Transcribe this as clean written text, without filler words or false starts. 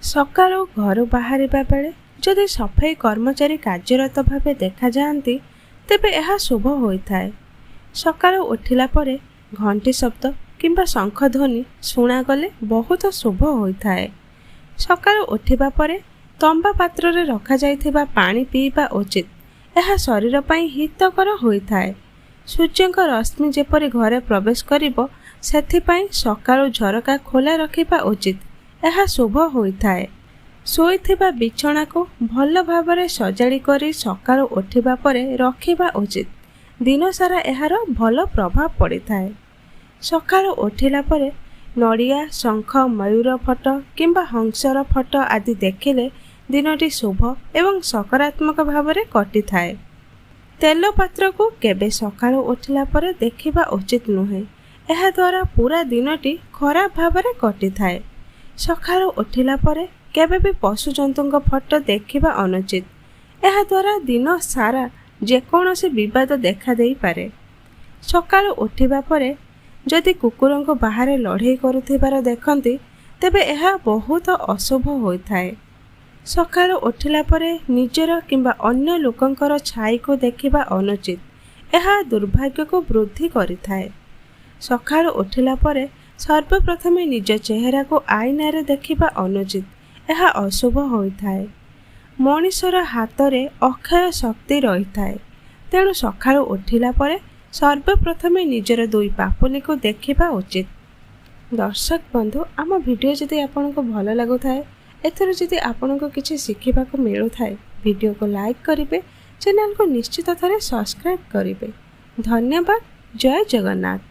ସକାଳୁ ଘରୁ ବାହାରିବା ବେଳେ ଯଦି ସଫେଇ କର୍ମଚାରୀ କାର୍ଯ୍ୟରତ ଭାବେ ଦେଖାଯାଆନ୍ତି ତେବେ ଏହା ଶୁଭ ହୋଇଥାଏ। ସକାଳୁ ଉଠିଲା ପରେ ଘଣ୍ଟି ଶବ୍ଦ କିମ୍ବା ଶଙ୍ଖ ଧ୍ୱନି ଶୁଣାଗଲେ ବହୁତ ଶୁଭ ହୋଇଥାଏ। ସକାଳୁ ଉଠିବା ପରେ ତମ୍ବା ପାତ୍ରରେ ରଖାଯାଇଥିବା ପାଣି ପିଇବା ଉଚିତ। ଏହା ଶରୀର ପାଇଁ ହିତକର ହୋଇଥାଏ। ସୂର୍ଯ୍ୟଙ୍କ ରଶ୍ମି ଯେପରି ଘରେ ପ୍ରବେଶ କରିବ ସେଥିପାଇଁ ସକାଳୁ ଝରକା ଖୋଲା ରଖିବା ଉଚିତ। ଏହା ଶୁଭ ହୋଇଥାଏ। ଶୋଇଥିବା ବିଛଣାକୁ ଭଲ ଭାବରେ ସଜାଡ଼ି କରି ସକାଳୁ ଉଠିବା ପରେ ରଖିବା ଉଚିତ। ଦିନସାରା ଏହାର ଭଲ ପ୍ରଭାବ ପଡ଼ିଥାଏ। ସକାଳୁ ଉଠିଲା ପରେ ନଡ଼ିଆ, ଶଙ୍ଖ, ମୟୂର ଫଟୋ କିମ୍ବା ହଂସର ଫଟୋ ଆଦି ଦେଖିଲେ ଦିନଟି ଶୁଭ ଏବଂ ସକାରାତ୍ମକ ଭାବରେ କଟିଥାଏ। ତେଲ ପାତ୍ରକୁ କେବେ ସକାଳୁ ଉଠିଲା ପରେ ଦେଖିବା ଉଚିତ ନୁହେଁ। ଏହାଦ୍ୱାରା ପୁରା ଦିନଟି ଖରାପ ଭାବରେ କଟିଥାଏ। ସକାଳୁ ଉଠିଲା ପରେ କେବେ ବି ପଶୁଜନ୍ତୁଙ୍କ ଫଟୋ ଦେଖିବା ଅନୁଚିତ। ଏହାଦ୍ୱାରା ଦିନ ସାରା ଯେକୌଣସି ବିବାଦ ଦେଖାଦେଇପାରେ। ସକାଳୁ ଉଠିବା ପରେ ଯଦି କୁକୁରଙ୍କୁ ବାହାରେ ଲଢ଼େଇ କରୁଥିବାର ଦେଖନ୍ତି ତେବେ ଏହା ବହୁତ ଅଶୁଭ ହୋଇଥାଏ। ସକାଳୁ ଉଠିଲା ପରେ ନିଜର କିମ୍ବା ଅନ୍ୟ ଲୋକଙ୍କର ଛାଇକୁ ଦେଖିବା ଅନୁଚିତ। ଏହା ଦୁର୍ଭାଗ୍ୟକୁ ବୃଦ୍ଧି କରିଥାଏ। ସକାଳୁ ଉଠିଲା ପରେ ସର୍ବପ୍ରଥମେ ନିଜ ଚେହେରାକୁ ଆଇନାରେ ଦେଖିବା ଅନୁଚିତ। ଏହା ଅଶୁଭ ହୋଇଥାଏ। ମଣିଷର ହାତରେ ଅକ୍ଷୟ ଶକ୍ତି ରହିଥାଏ। ତେଣୁ ସକାଳୁ ଉଠିଲା ପରେ ସର୍ବପ୍ରଥମେ ନିଜର ଦୁଇ ପାପୁଲିକୁ ଦେଖିବା ଉଚିତ। ଦର୍ଶକ ବନ୍ଧୁ, ଆମ ଭିଡ଼ିଓ ଯଦି ଆପଣଙ୍କୁ ଭଲ ଲାଗୁଥାଏ, ଏଥିରୁ ଯଦି ଆପଣଙ୍କୁ କିଛି ଶିଖିବାକୁ ମିଳୁଥାଏ, ଭିଡ଼ିଓକୁ ଲାଇକ୍ କରିବେ, ଚ୍ୟାନେଲକୁ ନିଶ୍ଚିତ ଥରେ ସବସ୍କ୍ରାଇବ୍ କରିବେ। ଧନ୍ୟବାଦ। ଜୟ ଜଗନ୍ନାଥ।